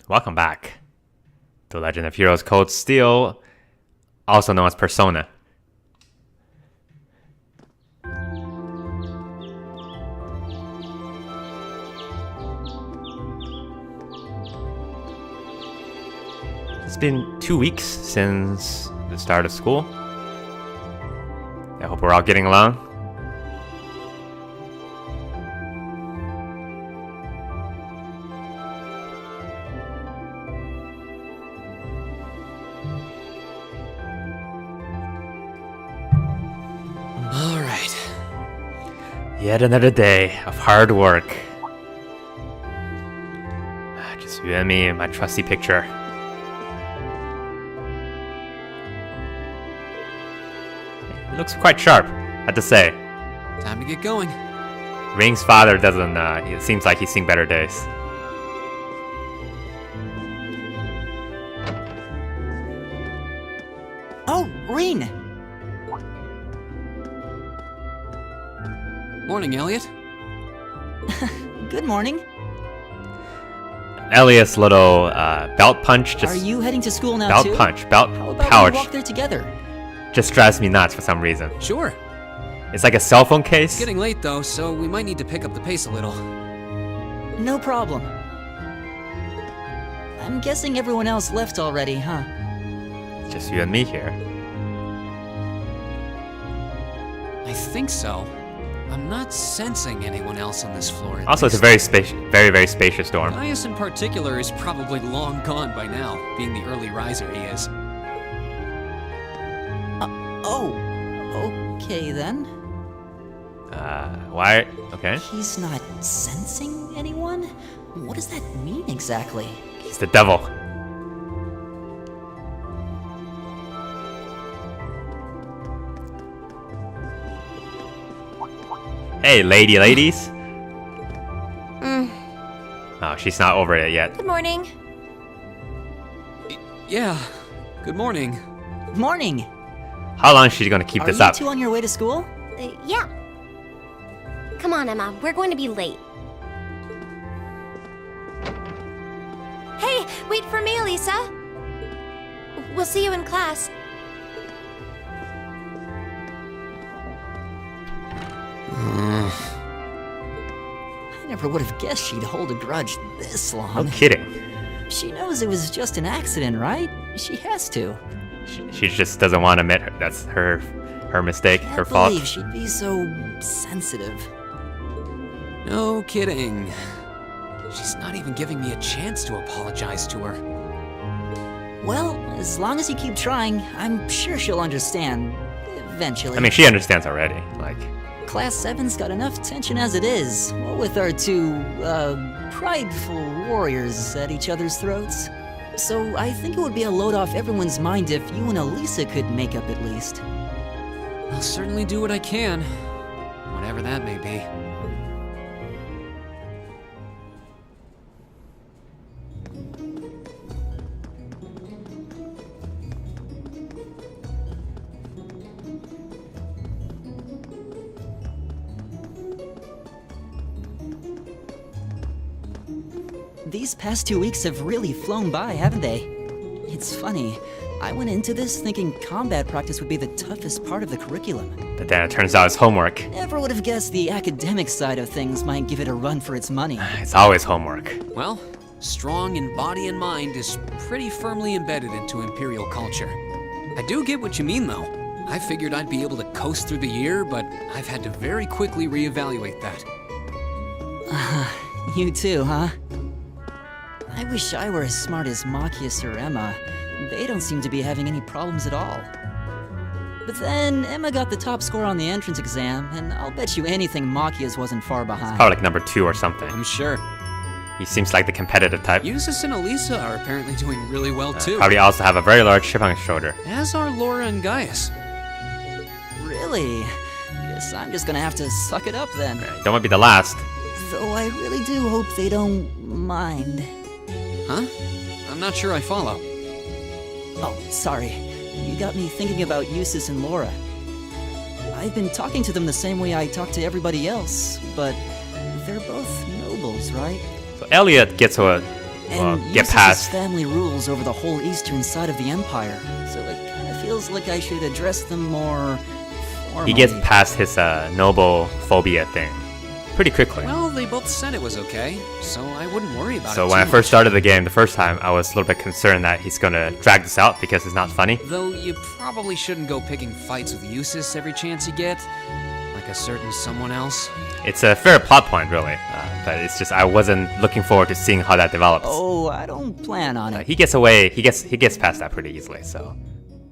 Welcome back to Legend of Heroes Cold Steel, also known as Persona. It's been 2 weeks since the start of school. I hope we're all getting along. Yet another day of hard work. Just you and me and my trusty picture. It looks quite sharp, I have to say. Time to get going. Ring's father doesn't, it seems like he's seen better days. Oh, Ring! Morning, Elliot. Good morning. Elliot's little belt punch just... Are you heading to school now too? Belt How about pouch we walk there together? just drives me nuts for some reason. Sure. It's like a cell phone It's case. getting late though, so we might need to pick up the pace a little. No problem. I'm guessing everyone else left already, huh? It's just you and me here. I think so. I'm not sensing anyone else on this floor. Also, it's a very spacious dorm. Gaius in particular is probably long gone by now, being the early riser he is. Okay then. Why? Okay. He's not sensing anyone? What does that mean exactly? He's the devil. Hey, ladies. Oh, she's not over it yet. Good morning. Yeah. Good morning. Morning! How long is she gonna keep this Are you up? two on your way to school? Yeah. Come on, Emma. We're going to be late. Hey, wait for me, Lisa. We'll see you in class. I never would have guessed she'd hold a grudge this long. No kidding. She knows it was just an accident, right? She has to. She just doesn't want to admit that's her mistake, her Can't fault. believe she'd be so sensitive. No kidding. She's not even giving me a chance to apologize to her. Well, as long as you keep trying, I'm sure she'll understand. Eventually. I mean, she understands already. Like, Class 7's got enough tension as it is, what with our two, prideful warriors at each other's throats. So I think it would be a load off everyone's mind if you and Elisa could make up at least. I'll certainly do what I can, whatever that may be. These past 2 weeks have really flown by, haven't they? It's funny, I went into this thinking combat practice would be the toughest part of the curriculum. but then it turns out it's homework. Never would have guessed the academic side of things might give it a run for its money. It's always homework. Well, strong in body and mind is pretty firmly embedded into Imperial culture. I do get what you mean, though. I figured I'd be able to coast through the year, but I've had to very quickly reevaluate that. You too, huh? I wish I were as smart as Machias or Emma. They don't seem to be having any problems at all. But then, Emma got the top score on the entrance exam, and I'll bet you anything Machias wasn't far behind. Probably like number 2 or something. I'm sure. He seems like the competitive type. Eustace and Elisa are apparently doing really well, too. Probably also have a very large chip on his shoulder. As are Laura and Gaius. Really? Guess I'm just gonna have to suck it up then. Don't want to be the last. Though I really do hope they don't mind. Huh? I'm not sure I follow. Oh, sorry. You got me thinking about Eustace and Laura. I've been talking to them the same way I talk to everybody else, but they're both nobles, right? So Elliot gets a And get Eustace's past. family rules over the whole eastern side of the Empire, so it kind of feels like I should address them more formally. He gets past his noble phobia thing pretty quickly. Well, they both said it was okay, so I wouldn't worry about it So too when I much. first started the game the first time, I was a little bit concerned that he's gonna drag this out because it's not funny. Though you probably shouldn't go picking fights with Eustace every chance you get, like a certain someone else. It's a fair plot point, really, but it's just I wasn't looking forward to seeing how that develops. Oh, I don't plan on it. He gets away. He gets past that pretty easily, so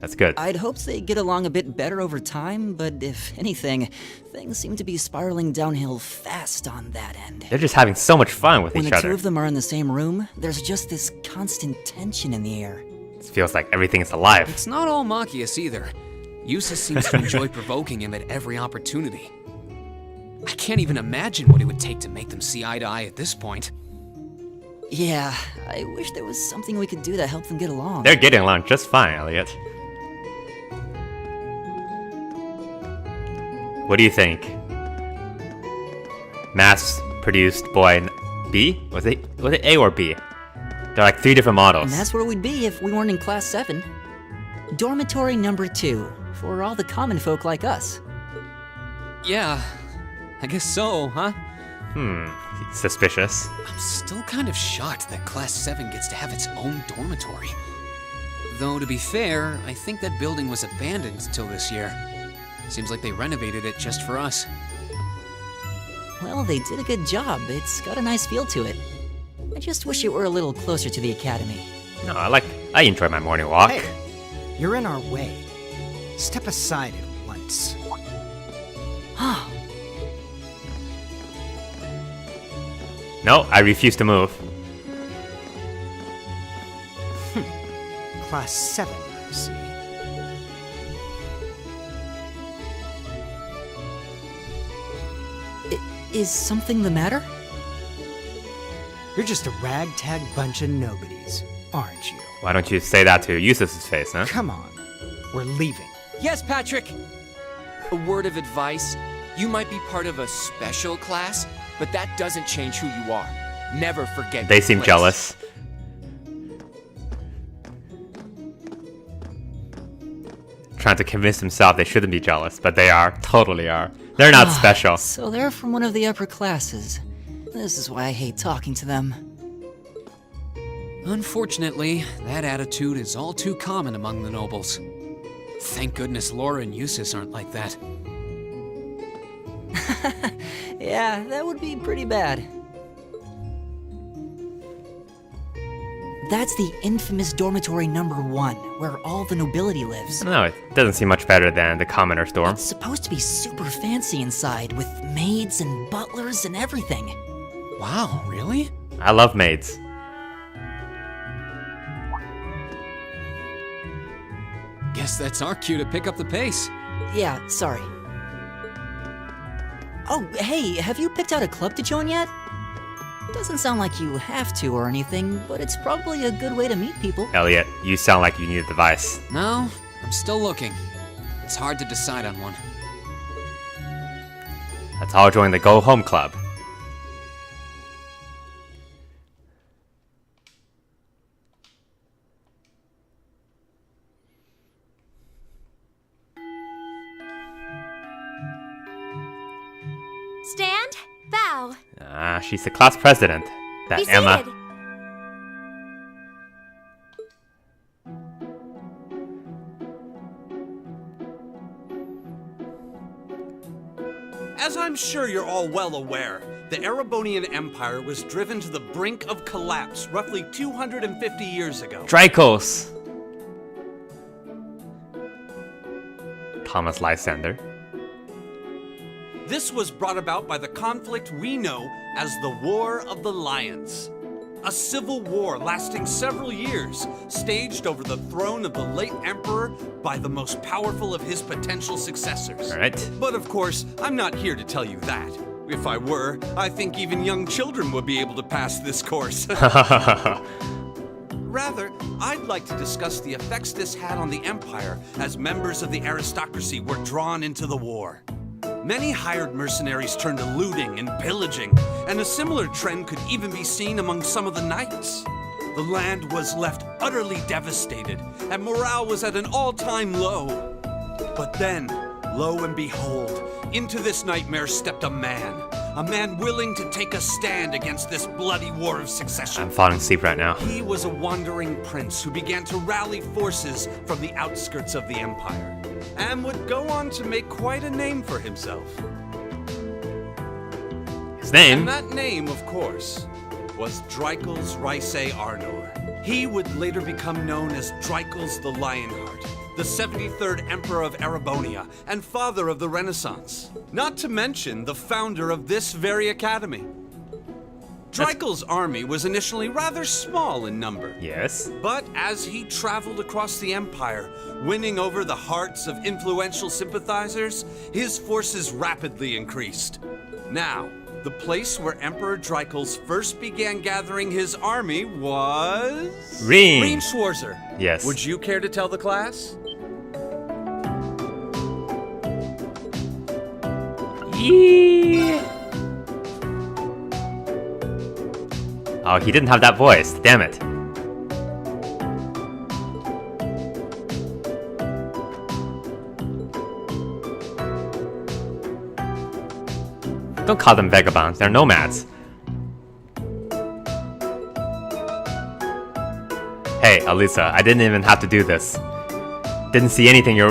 that's good. I'd hoped they get along a bit better over time, but if anything, things seem to be spiraling downhill fast on that end. They're just having so much fun with When each the other. two of them are in the same room, there's just this constant tension in the air. It feels like everything is alive. It's not all Machias either. Eustace seems to enjoy provoking him at every opportunity. I can't even imagine what it would take to make them see eye to eye at this point. Yeah, I wish there was something we could do to help them get along. They're getting along just fine, Elliot. What do you think? Mass-produced boy B? Was it A or B? They're like 3 different models. And that's where we'd be if we weren't in Class 7. Dormitory number 2, for all the common folk like us. Yeah, I guess so, huh? Suspicious. I'm still kind of shocked that Class 7 gets to have its own dormitory. Though, to be fair, I think that building was abandoned till this year. Seems like they renovated it just for us. Well, they did a good job. It's got a nice feel to it. I just wish it were a little closer to the academy. No, I enjoy my morning walk. Hey, you're in our way. Step aside at once. No, I refuse to move. Class 7, I see. Is something the matter? You're just a ragtag bunch of nobodies, aren't you? Why don't you say that to Eustace's face, huh? Come on, we're leaving. Yes, Patrick! A word of advice. You might be part of a special class, but that doesn't change who you are. Never forget They your seem place. jealous. Trying to convince themselves they shouldn't be jealous, but they are. Totally are. They're not special. So they're from one of the upper classes. This is why I hate talking to them. Unfortunately, that attitude is all too common among the nobles. Thank goodness Laura and Eustace aren't like that. Yeah, that would be pretty bad. That's the infamous dormitory number 1, where all the nobility lives. No, it doesn't seem much better than the commoner's dorm. It's supposed to be super fancy inside, with maids and butlers and everything. Wow, really? I love maids. Guess that's our cue to pick up the pace. Yeah, sorry. Oh, hey, have you picked out a club to join yet? Doesn't sound like you have to or anything, but it's probably a good way to meet people. Elliot, you sound like you need a device. No, I'm still looking. It's hard to decide on one. Let's all join the Go Home Club. Stand. Bow. Ah, she's the class president. That Be Emma. seated. As I'm sure you're all well aware, the Erebonian Empire was driven to the brink of collapse roughly 250 years ago. Dracos. Thomas Lysander. This was brought about by the conflict we know as the War of the Lions. A civil war lasting several years, staged over the throne of the late emperor by the most powerful of his potential successors. All right. But of course, I'm not here to tell you that. If I were, I think even young children would be able to pass this course. Rather, I'd like to discuss the effects this had on the empire as members of the aristocracy were drawn into the war. Many hired mercenaries turned to looting and pillaging, and a similar trend could even be seen among some of the knights. The land was left utterly devastated, and morale was at an all-time low. But then, lo and behold, into this nightmare stepped a man willing to take a stand against this bloody war of succession. I'm falling asleep right now. He was a wandering prince who began to rally forces from the outskirts of the empire, and would go on to make quite a name for himself. His name? And that name, of course, was Dreikels Rhysei Arnor. He would later become known as Dreikels the Lionheart, the 73rd Emperor of Erebonia and father of the Renaissance. Not to mention the founder of this very academy. Dreikels' army was initially rather small in number. Yes. But as he traveled across the empire, winning over the hearts of influential sympathizers, his forces rapidly increased. Now, the place where Emperor Dreikels first began gathering his army was... Ring Schwarzer. Yes. Would you care to tell the class? Yeah. Oh, he didn't have that voice. Damn it. Don't call them vagabonds. They're nomads. Hey, Alisa, I didn't even have to do this. Didn't see anything you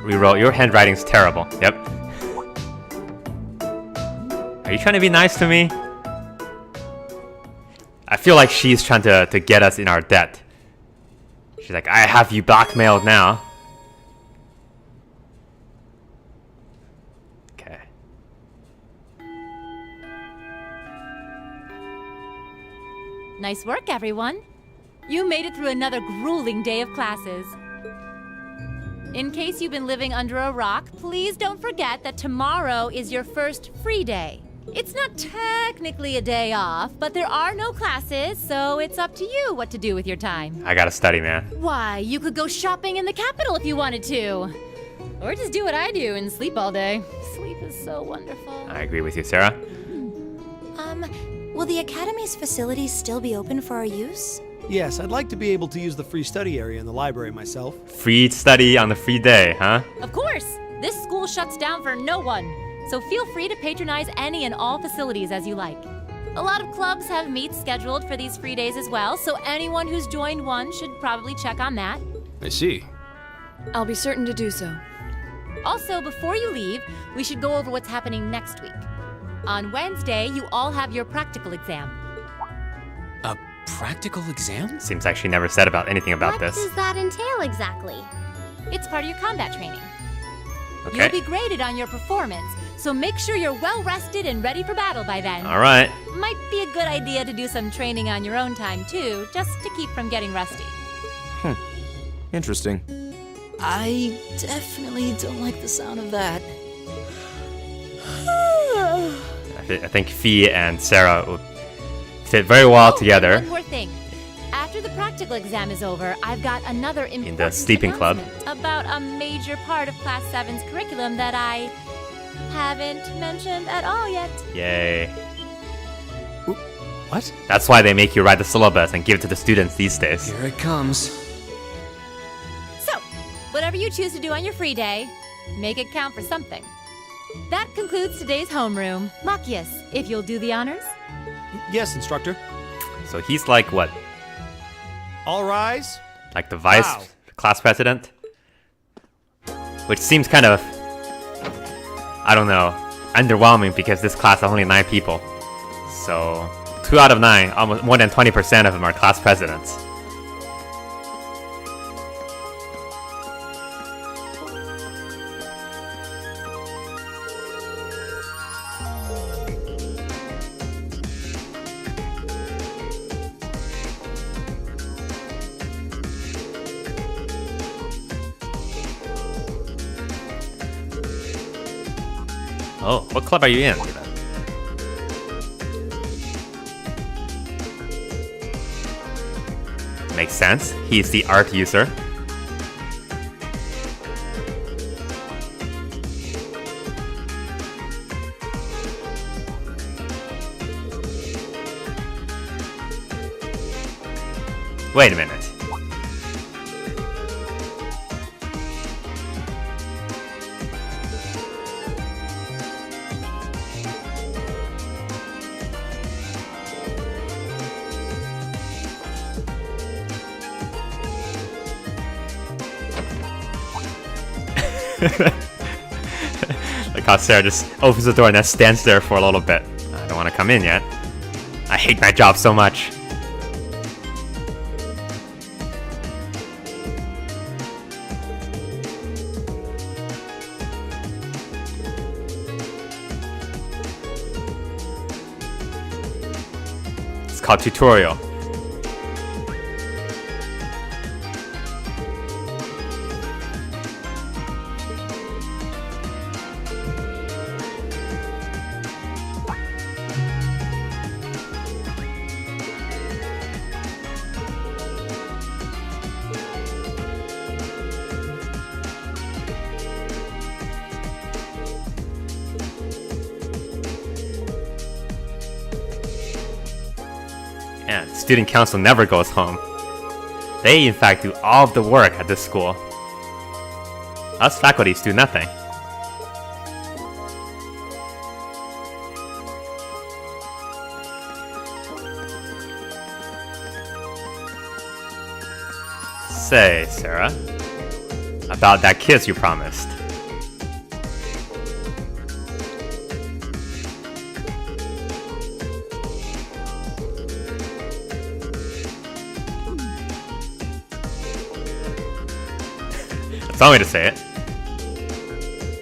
rewrote. Your handwriting's terrible. Yep. Are you trying to be nice to me? I feel like she's trying to get us in our debt. She's like, I have you blackmailed now. Okay. Nice work, everyone. You made it through another grueling day of classes. In case you've been living under a rock, please don't forget that tomorrow is your first free day. It's not technically a day off, but there are no classes, so it's up to you what to do with your time. I gotta study, man. Why, you could go shopping in the capital if you wanted to. Or just do what I do and sleep all day. Sleep is so wonderful. I agree with you, Sarah. Will the Academy's facilities still be open for our use? Yes, I'd like to be able to use the free study area in the library myself. Free study on the free day, huh? Of course! This school shuts down for no one, so feel free to patronize any and all facilities as you like. A lot of clubs have meets scheduled for these free days as well, so anyone who's joined one should probably check on that. I see. I'll be certain to do so. Also, before you leave, we should go over what's happening next week. On Wednesday, you all have your practical exam. A practical exam? Seems like she never said anything about this. What does that entail exactly? It's part of your combat training. Okay. You'll be graded on your performance, so make sure you're well rested and ready for battle by then. All right. Might be a good idea to do some training on your own time too, just to keep from getting rusty. Interesting. I definitely don't like the sound of that. I think Fee and Sarah will fit very well together. One more thing. After the practical exam is over, I've got another important the sleeping club. announcement about a major part of Class 7's curriculum that I haven't mentioned at all yet. Yay. What? That's why they make you write the syllabus and give it to the students these days. Here it comes. So, whatever you choose to do on your free day, make it count for something. That concludes today's homeroom. Machias, if you'll do the honors. Yes, instructor. So he's like what? All rise. Like the vice Wow. class president? Which seems kind of, I don't know, underwhelming because this class has only 9 people. So 2 out of 9, almost more than 20% of them are class presidents. Oh, what club are you in? Makes sense. He's the art user. Wait a minute. Like how Sarah just opens the door and then stands there for a little bit. I don't want to come in yet. I hate my job so much. It's called tutorial. And student council never goes home. They in fact do all of the work at this school. Us faculties do nothing. Say, Sarah, about that kiss you promised. That's one way to say it.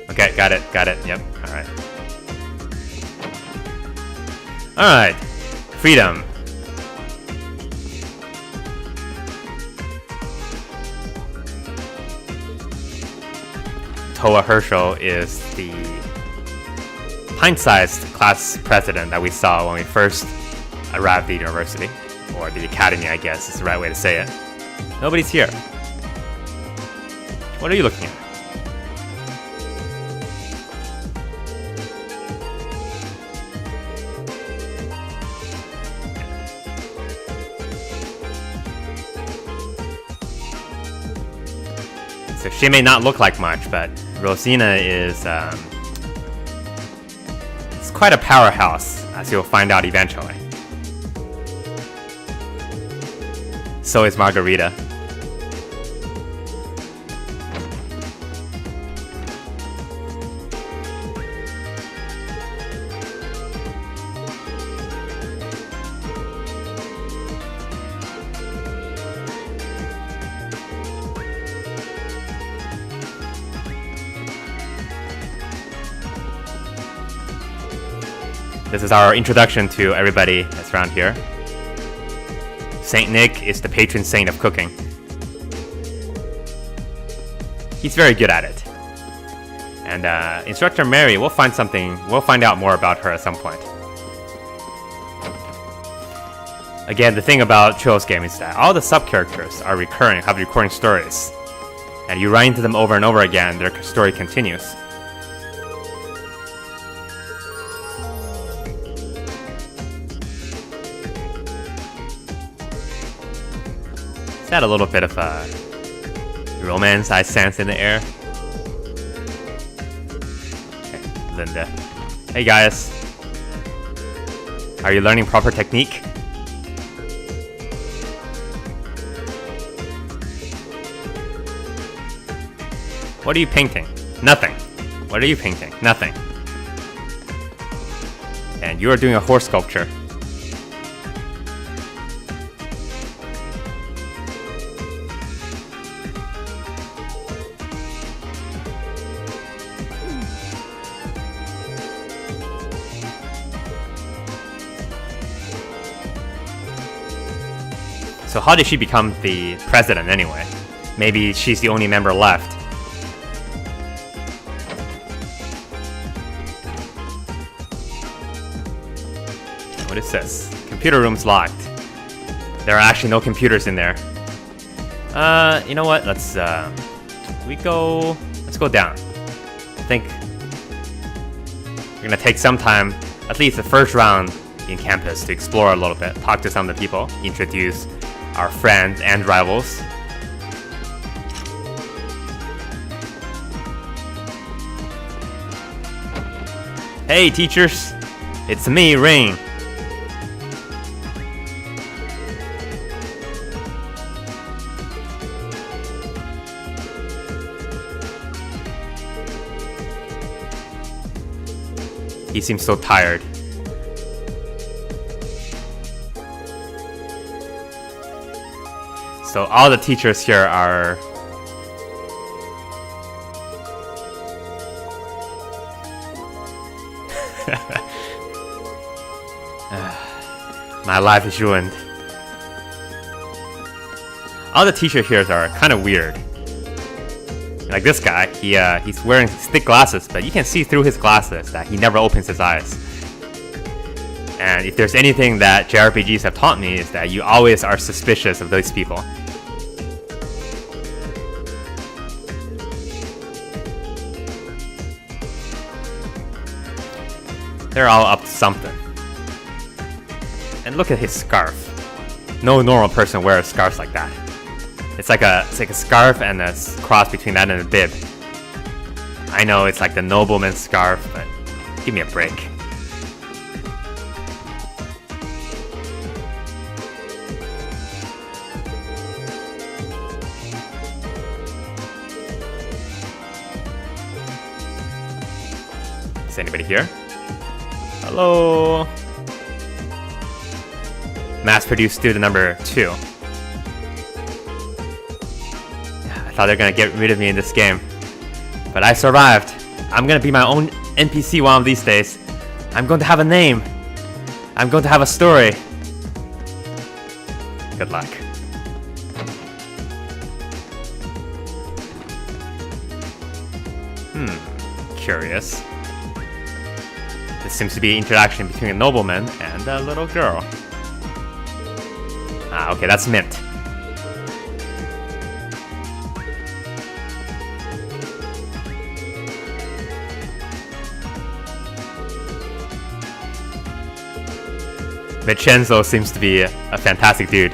Okay, got it, yep, alright. Alright, freedom. Toa Herschel is the pint-sized class president that we saw when we first arrived at the university. Or the academy, I guess is the right way to say it. Nobody's here. What are you looking at? So she may not look like much, but Rosina is it's quite a powerhouse, as you'll find out eventually. So is Margarita. This is our introduction to everybody that's around here. Saint Nick is the patron saint of cooking. He's very good at it. And Instructor Mary, we'll find out more about her at some point. Again, the thing about Chill's game is that all the sub-characters are have recurring stories. And you run into them over and over again, their story continues. Is that a little bit of a romance I sense in the air? Okay, Linda. Hey guys. Are you learning proper technique? What are you painting? Nothing. What are you painting? Nothing. And you are doing a horse sculpture. So how did she become the president anyway? Maybe she's the only member left. What is this? Computer room's locked. There are actually no computers in there. You know what? Let's go down. I think we're gonna take some time, at least the first round in campus, to explore a little bit, talk to some of the people, introduce our friends and rivals. Hey teachers, it's me, Rain. He seems so tired. So all the teachers here are... My life is ruined. All the teachers here are kind of weird. Like this guy, he's wearing thick glasses, but you can see through his glasses that he never opens his eyes. And if there's anything that JRPGs have taught me, is that you always are suspicious of those people. They're all up to something. And look at his scarf. No normal person wears scarves like that. It's like a scarf and a cross between that and a bib. I know it's like the nobleman's scarf, but give me a break. Is anybody here? Hello? Mass-produced student number 2. I thought they were gonna get rid of me in this game. But I survived. I'm gonna be my own NPC one of these days. I'm going to have a name. I'm going to have a story. Good luck. Curious. This seems to be an interaction between a nobleman and a little girl. Ah, okay, that's Mint. Vincenzo seems to be a fantastic dude.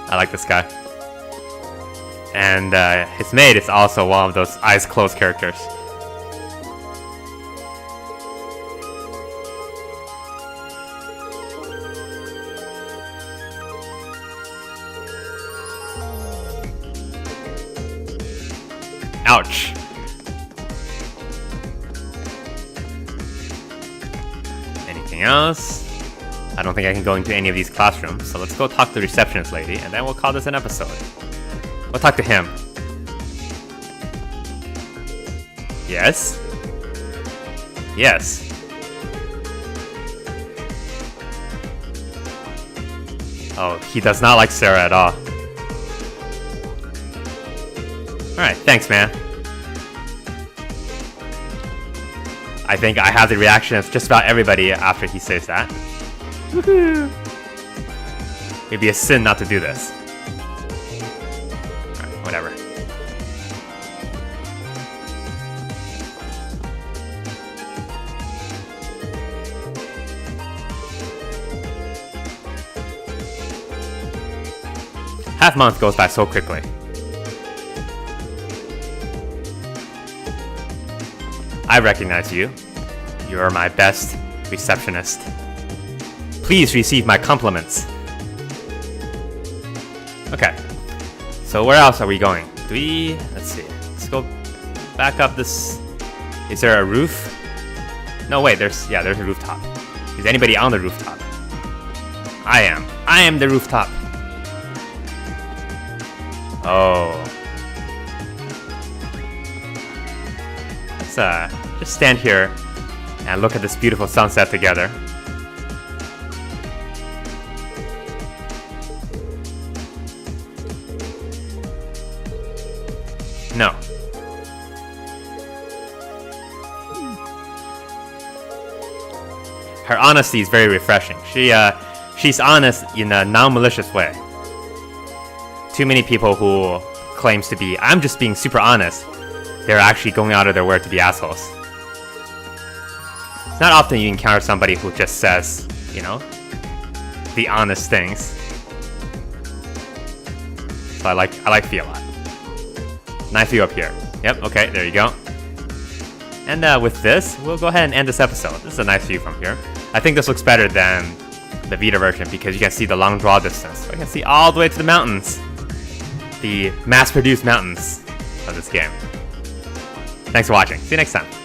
I like this guy. And his mate is also one of those eyes closed characters. Ouch. Anything else? I don't think I can go into any of these classrooms, so let's go talk to the receptionist lady, and then we'll call this an episode. We'll talk to him. Yes? Yes. Oh, he does not like Sarah at all. Alright, thanks, man. I think I have the reaction of just about everybody after he says that. Woohoo! It'd be a sin not to do this. Alright, whatever. Half month goes by so quickly. I recognize you. You are my best receptionist. Please receive my compliments. Okay. So where else are we going? Let's see. Let's go back up this. Is there a roof? No, wait, there's a rooftop. Is anybody on the rooftop? I am. I am the rooftop. Oh. Let's just stand here and look at this beautiful sunset together. No. Her honesty is very refreshing. She's honest in a non-malicious way. Too many people who claims to be, I'm just being super honest. they're actually going out of their way to be assholes. It's not often you encounter somebody who just says, you know, the honest things. So I like Fee a lot. Nice view up here. Yep, okay, there you go. And with this, we'll go ahead and end this episode. This is a nice view from here. I think this looks better than the Vita version because you can see the long draw distance. You can see all the way to the mountains. The mass-produced mountains of this game. Thanks for watching. See you next time.